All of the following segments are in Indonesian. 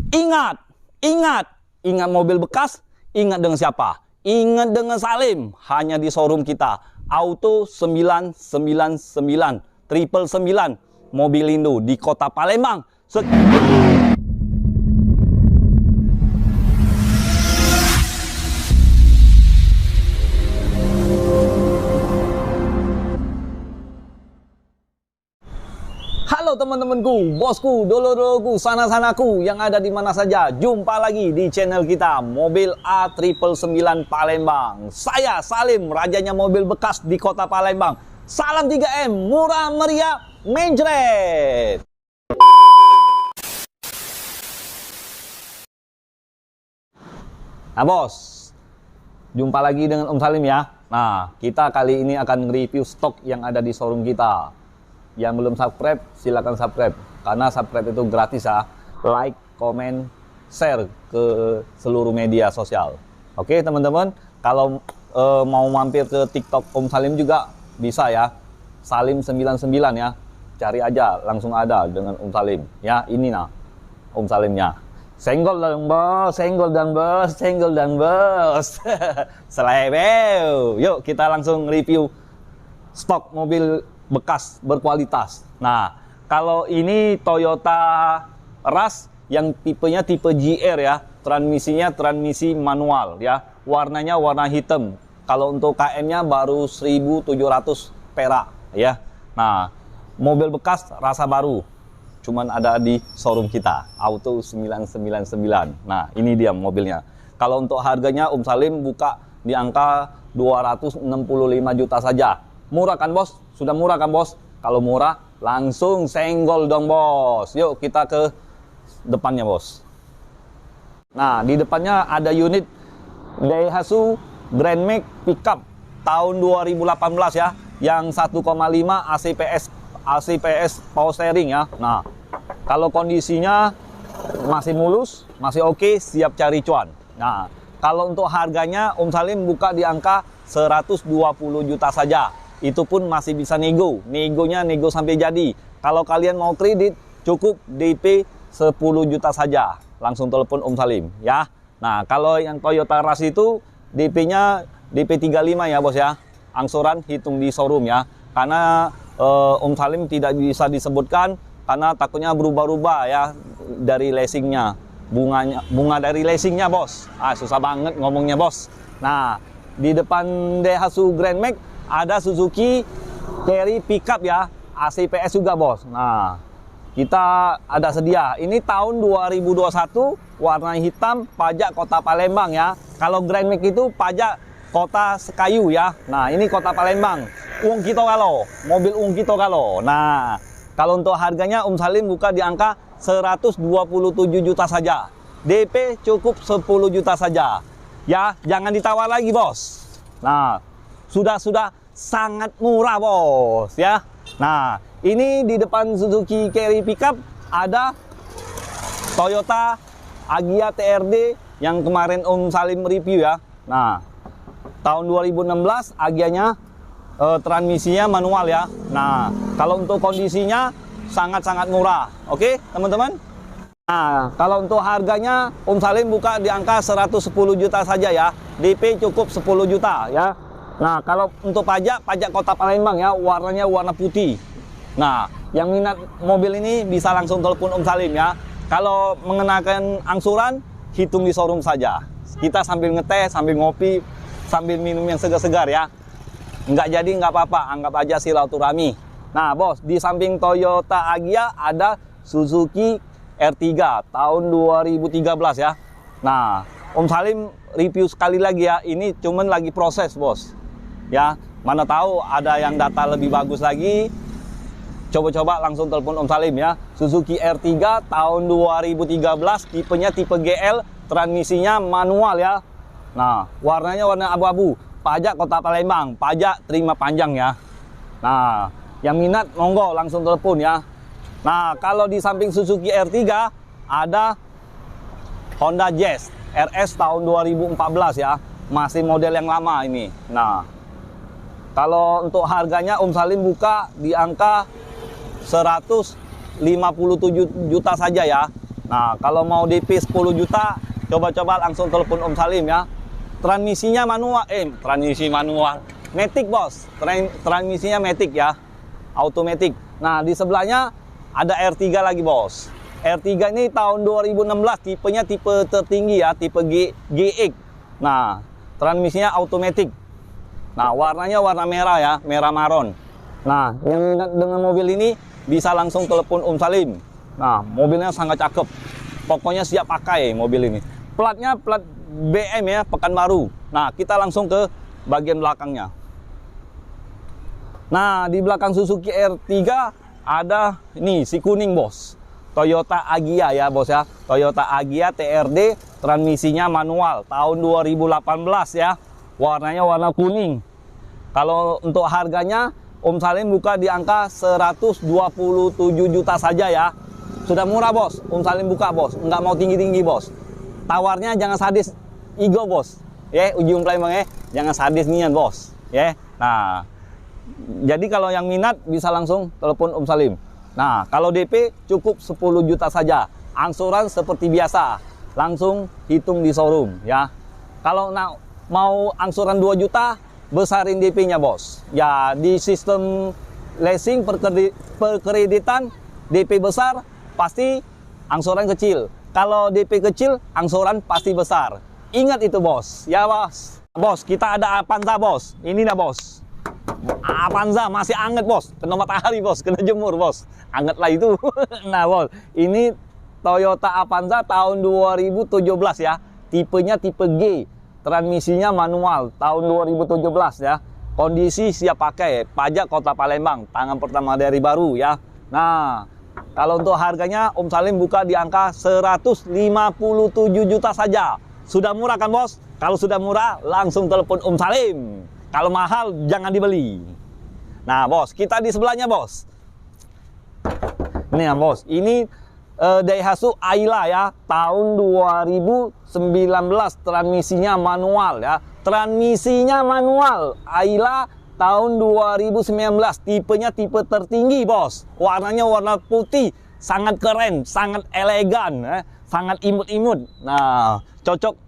Ingat, ingat, ingat mobil bekas, ingat dengan siapa? Ingat dengan Salim, hanya di showroom kita. Auto 999, 999, Mobilindo di kota Palembang. Halo teman-temanku, bosku, dulur-dulurku, sana-sanaku yang ada di mana saja. Jumpa lagi di channel kita, Mobil A999 Palembang. Saya Salim, rajanya mobil bekas di kota Palembang. Salam 3M, murah meriah, mencret. Nah bos, jumpa lagi dengan Om Salim ya. Nah, kita kali ini akan review stok yang ada di showroom kita. Yang belum subscribe, silakan subscribe. Karena subscribe itu gratis ya. Like, comment, share ke seluruh media sosial. Oke teman-teman, kalau mau mampir ke TikTok Om Salim juga bisa ya. Salim99 ya. Cari aja, langsung ada dengan Om Salim. Ya, ini nah Om Salimnya. Senggol dan bos, senggol dan bos, senggol dan bos. Selebeu. Yuk kita langsung review stok mobil bekas berkualitas. Nah, kalau ini Toyota Rush yang tipenya tipe GR ya, transmisinya transmisi manual ya, warnanya warna hitam. Kalau untuk KM-nya baru 1.700 perak ya. Nah, mobil bekas rasa baru, cuman ada di showroom kita, Auto 999. Nah, ini dia mobilnya. Kalau untuk harganya Om Salim buka di angka 265 juta saja. Murah kan bos? Sudah murah kan bos? Kalau murah langsung senggol dong bos. Yuk kita ke depannya bos. Nah di depannya ada unit Daihatsu Grand Max Pickup tahun 2018 ya, yang 1,5 ACPS power steering ya. Nah kalau kondisinya masih mulus, masih oke, siap cari cuan. Nah kalau untuk harganya Om Salim buka di angka 120 juta saja. Itu pun masih bisa nego. Negonya nego sampai jadi. Kalau kalian mau kredit, cukup DP 10 juta saja. Langsung telepon Om Salim ya. Nah, kalau yang Toyota Rush itu DP-nya DP 35 ya bos ya. Angsuran hitung di showroom ya. Karena Om Salim tidak bisa disebutkan karena takutnya berubah-ubah ya dari leasingnya. Bunga dari leasingnya bos. Susah banget ngomongnya bos. Nah, di depan Daihatsu Grand Max ada Suzuki Carry Pickup ya, ACPS juga bos. Nah, kita ada sedia. Ini tahun 2021, warna hitam, pajak kota Palembang ya. Kalau Grand Max itu pajak kota Sekayu ya. Nah, ini kota Palembang. Uang Kito Galo, mobil Uang Kito Galo. Nah, kalau untuk harganya Om Salim buka di angka 127 juta saja. DP cukup 10 juta saja. Ya, jangan ditawar lagi bos. Nah, sudah sangat murah bos ya. Nah ini di depan Suzuki Carry Pickup ada Toyota Agya TRD yang kemarin Om Salim review ya. Nah tahun 2016 Agyanya transmisinya manual ya. Nah kalau untuk kondisinya sangat-sangat murah. Oke teman-teman. Nah kalau untuk harganya Om Salim buka di angka 110 juta saja ya. DP cukup 10 juta ya. Nah, kalau untuk pajak kota Palembang ya, warnanya warna putih. Nah, yang minat mobil ini bisa langsung telepon Om Salim ya. Kalau mengenakan angsuran, hitung di showroom saja. Kita sambil ngeteh, sambil ngopi, sambil minum yang segar-segar ya. Nggak jadi nggak apa-apa, anggap aja silaturahmi. Nah, bos, di samping Toyota Agya ada Suzuki R3 tahun 2013 ya. Nah, Om Salim review sekali lagi ya. Ini cuman lagi proses, bos. Ya, mana tahu ada yang data lebih bagus lagi. Coba-coba langsung telepon Om Salim ya. Suzuki R3 tahun 2013, tipenya tipe GL, transmisinya manual ya. Nah, warnanya warna abu-abu. Pajak kota Palembang, pajak terima panjang ya. Nah, yang minat monggo langsung telepon ya. Nah, kalau di samping Suzuki R3 ada Honda Jazz RS tahun 2014 ya. Masih model yang lama ini. Nah, kalau untuk harganya Om Salim buka di angka 157 juta saja ya. Nah, kalau mau DP 10 juta, coba-coba langsung telepon Om Salim ya. Transmisinya manual, transmisi manual. Matic bos, transmisinya Matic ya, automatic. Nah, di sebelahnya ada R3 lagi bos. R3 ini tahun 2016, tipenya tipe tertinggi ya, tipe GX. Nah, transmisinya automatic. Nah, warnanya warna merah ya, merah maron. Nah, yang minat dengan mobil ini bisa langsung telepon Om Salim. Nah, mobilnya sangat cakep. Pokoknya siap pakai mobil ini. Platnya plat BM ya, Pekanbaru. Nah, kita langsung ke bagian belakangnya. Nah, di belakang Suzuki R3 ada ini si kuning bos. Toyota Agya ya bos ya. Toyota Agya TRD, transmisinya manual tahun 2018 ya. Warnanya warna kuning. Kalau untuk harganya Om Salim buka di angka 127 juta saja ya. Sudah murah bos. Om Salim buka bos. Nggak mau tinggi-tinggi bos. Tawarnya jangan sadis ego bos. Ya, ujung Palembang ya. Jangan sadis nian bos. Ya. Nah, jadi kalau yang minat bisa langsung telepon Om Salim. Nah, kalau DP cukup 10 juta saja. Angsuran seperti biasa. Langsung hitung di showroom ya. Kalau mau angsuran 2 juta, besarin DP-nya bos. Ya, di sistem leasing perkreditan DP besar pasti angsuran kecil. Kalau DP kecil, angsuran pasti besar. Ingat itu bos. Ya bos. Bos, kita ada Avanza bos. Ini dah bos. Avanza masih anget bos, kena matahari bos, kena jemur bos, anget lah itu. Nah bos, ini Toyota Avanza tahun 2017 ya, tipenya tipe G, transmisinya manual tahun 2017 ya, kondisi siap pakai, pajak Kota Palembang, tangan pertama dari baru ya. Nah, kalau untuk harganya Om Salim buka di angka 157 juta saja. Sudah murah kan bos? Kalau sudah murah langsung telepon Om Salim. Kalau mahal jangan dibeli. Nah bos, kita di sebelahnya bos. Ini ya bos, ini Daihatsu Ayla ya, tahun 2019, transmisinya manual ya. Transmisinya manual, Ayla tahun 2019, tipenya tipe tertinggi bos. Warnanya warna putih, sangat keren, sangat elegan, sangat imut-imut. Nah, cocok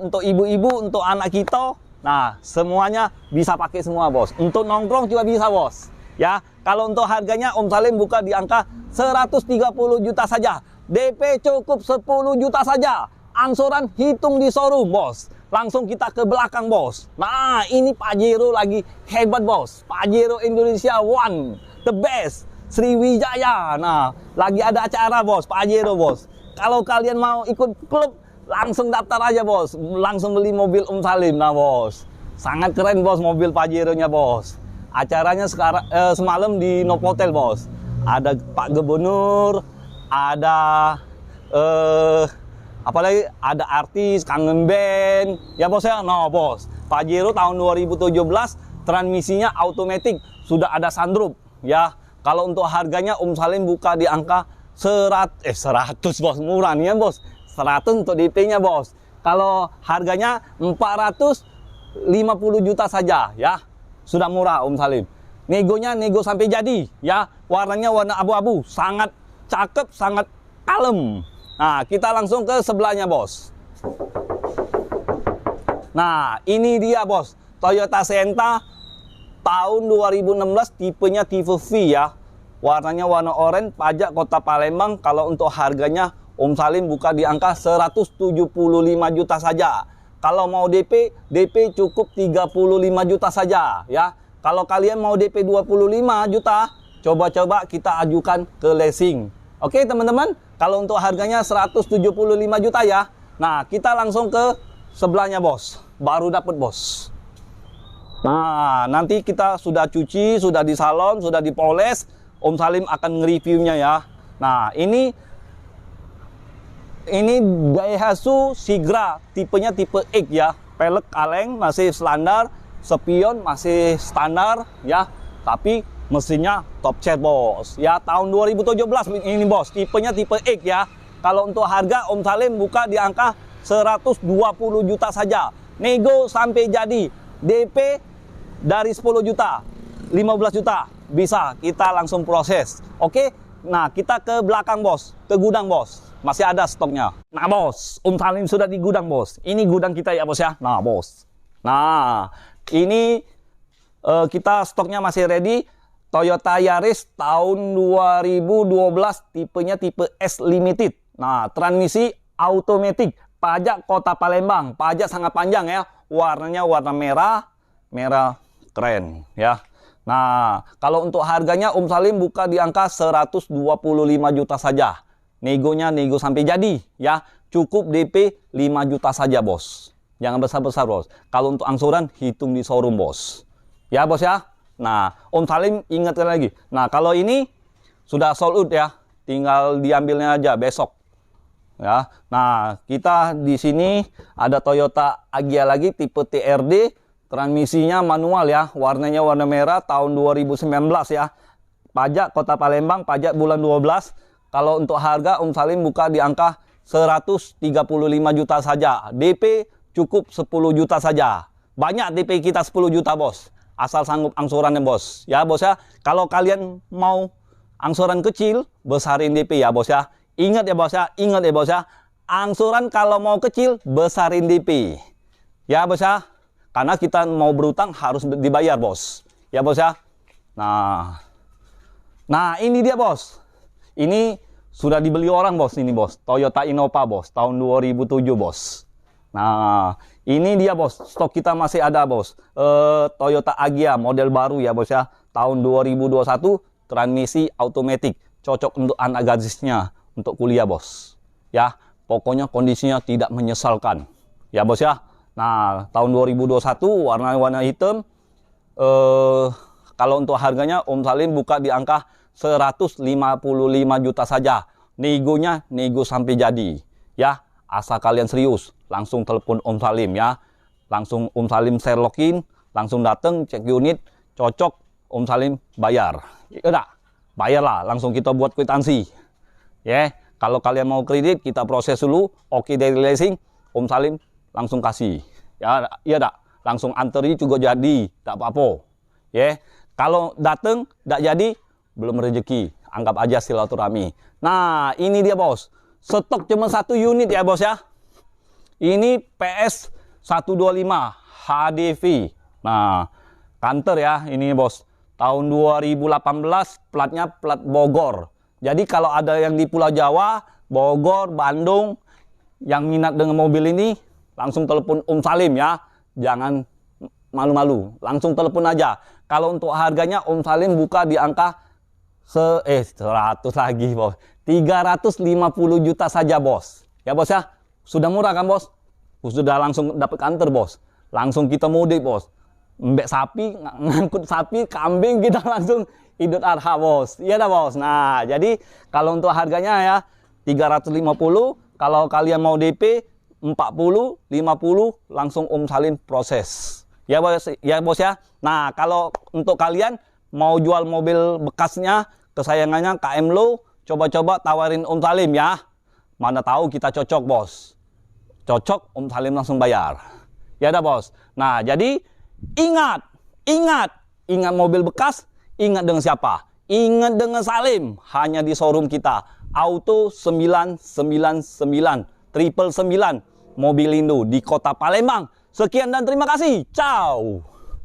untuk ibu-ibu, untuk anak kita. Nah, semuanya bisa pakai semua bos. Untuk nongkrong juga bisa bos. Ya, kalau untuk harganya Om Salim buka di angka 130 juta saja. DP cukup 10 juta saja. Angsuran hitung di showroom bos. Langsung kita ke belakang bos. Nah, ini Pajero lagi hebat bos. Pajero Indonesia One, the best, Sriwijaya. Nah, lagi ada acara bos, Pajero bos. Kalau kalian mau ikut klub, langsung daftar aja bos, langsung beli mobil Om Salim. Nah bos, sangat keren bos mobil Pajero-nya bos. Acaranya sekarang semalam di Novotel bos. Ada Pak Gubernur, ada apalagi ada artis, kangen band, ya bos ya. Nah bos, Pajero tahun 2017, transmisinya automatic, sudah ada sunroof ya. Kalau untuk harganya Om Salim buka di angka 100 bos, murah nih ya bos. 100 untuk DP-nya bos. Kalau harganya 450 juta saja ya. Sudah murah Om Salim. Negonya nego sampai jadi ya. Warnanya warna abu-abu, sangat cakep, sangat kalem. Nah, kita langsung ke sebelahnya bos. Nah, ini dia bos, Toyota Sienna tahun 2016, tipenya tipe V ya. Warnanya warna oranye, pajak Kota Palembang. Kalau untuk harganya Om Salim buka di angka 175 juta saja. Kalau mau DP cukup 35 juta saja ya. Kalau kalian mau DP 25 juta, coba-coba kita ajukan ke leasing. Oke teman-teman, kalau untuk harganya 175 juta ya. Nah, kita langsung ke sebelahnya bos. Baru dapat bos. Nah, nanti kita sudah cuci, sudah di salon, sudah dipoles, Om Salim akan nge-reviewnya ya. Nah, ini Daihatsu Sigra, tipenya tipe X ya. Pelek kaleng masih standar, spion masih standar ya. Tapi mesinnya top set bos. Ya, tahun 2017 ini bos, tipenya tipe X ya. Kalau untuk harga Om Salim buka di angka 120 juta saja. Nego sampai jadi. DP dari 10 juta, 15 juta bisa kita langsung proses. Oke, Nah, kita ke belakang, bos. Ke gudang, bos. Masih ada stoknya. Nah, bos. Om Salim sudah di gudang, bos. Ini gudang kita ya, bos ya. Nah, bos. Nah, ini kita stoknya masih ready. Toyota Yaris tahun 2012. Tipenya tipe S Limited. Nah, transmisi automatic. Pajak Kota Palembang. Pajak sangat panjang ya. Warnanya warna merah. Merah keren ya. Nah, kalau untuk harganya Om Salim buka di angka 125 juta saja. Negonya nego sampai jadi ya. Cukup DP 5 juta saja, bos. Jangan besar-besar, bos. Kalau untuk angsuran hitung di showroom, bos. Ya, bos ya. Nah, Om Salim ingatkan lagi. Nah, kalau ini sudah sold out ya. Tinggal diambilnya aja besok. Ya. Nah, kita di sini ada Toyota Agya lagi tipe TRD. Transmisinya manual ya, warnanya warna merah tahun 2019 ya. Pajak Kota Palembang, pajak bulan 12. Kalau untuk harga Om Salim buka di angka 135 juta saja. DP cukup 10 juta saja. Banyak DP kita 10 juta, bos. Asal sanggup angsurannya, bos. Ya, bos ya. Kalau kalian mau angsuran kecil, besarin DP ya, bos ya. Ingat ya, bos ya. Ingat ya, bos ya. Angsuran kalau mau kecil, besarin DP. Ya, bos ya. Karena kita mau berutang harus dibayar, bos. Ya, bos ya. Nah ini dia, bos. Ini sudah dibeli orang, bos. Ini, bos. Toyota Innova, bos. Tahun 2007, bos. Nah, ini dia, bos. Stok kita masih ada, bos. Toyota Agya model baru ya, bos ya. Tahun 2021, transmisi automatic. Cocok untuk anak gadisnya untuk kuliah, bos. Ya, pokoknya kondisinya tidak menyesalkan. Ya, bos ya. Nah, tahun 2021 warna-warna hitam. Kalau untuk harganya Om Salim buka di angka 155 juta saja. Negonya nego sampai jadi. Ya, asal kalian serius, langsung telepon Om Salim ya. Langsung Om Salim share login, langsung datang cek unit, cocok Om Salim bayar. Ya udah, bayarlah, langsung kita buat kwitansi. Ya, kalau kalian mau kredit kita proses dulu, oke dari leasing, Om Salim langsung kasih. Ya, iya dak. Langsung anteri juga jadi, tak apa-apa. Ya, kalau dateng tak jadi, belum rezeki. Anggap aja silaturahmi. Nah, ini dia, bos. Stok cuma 1 unit ya, bos ya. Ini PS 125 HDV. Nah, kantor ya, ini, bos. Tahun 2018, platnya plat Bogor. Jadi kalau ada yang di Pulau Jawa, Bogor, Bandung, yang minat dengan mobil ini, langsung telepon Om Salim ya. Jangan malu-malu. Langsung telepon aja. Kalau untuk harganya Om Salim buka di angka 100 lagi, bos. 350 juta saja, bos. Ya, bos ya. Sudah murah kan, bos? Sudah langsung dapat kantor, bos. Langsung kita mudik, bos. Mbek sapi, ngangkut sapi, kambing kita langsung Idul Adha, bos. Iya dah, bos. Nah, jadi kalau untuk harganya ya 350. Kalau kalian mau DP 40, 50 langsung Om Salim proses. Ya, bos ya. Nah, kalau untuk kalian mau jual mobil bekasnya, kesayangannya KM Lo, coba-coba tawarin Om Salim ya. Mana tahu kita cocok, bos. Cocok, Om Salim langsung bayar. Ya dah, bos. Nah, jadi ingat mobil bekas, ingat dengan siapa? Ingat dengan Salim. Hanya di showroom kita. Auto 999 999 Mobilindo di Kota Palembang. Sekian dan terima kasih. Ciao.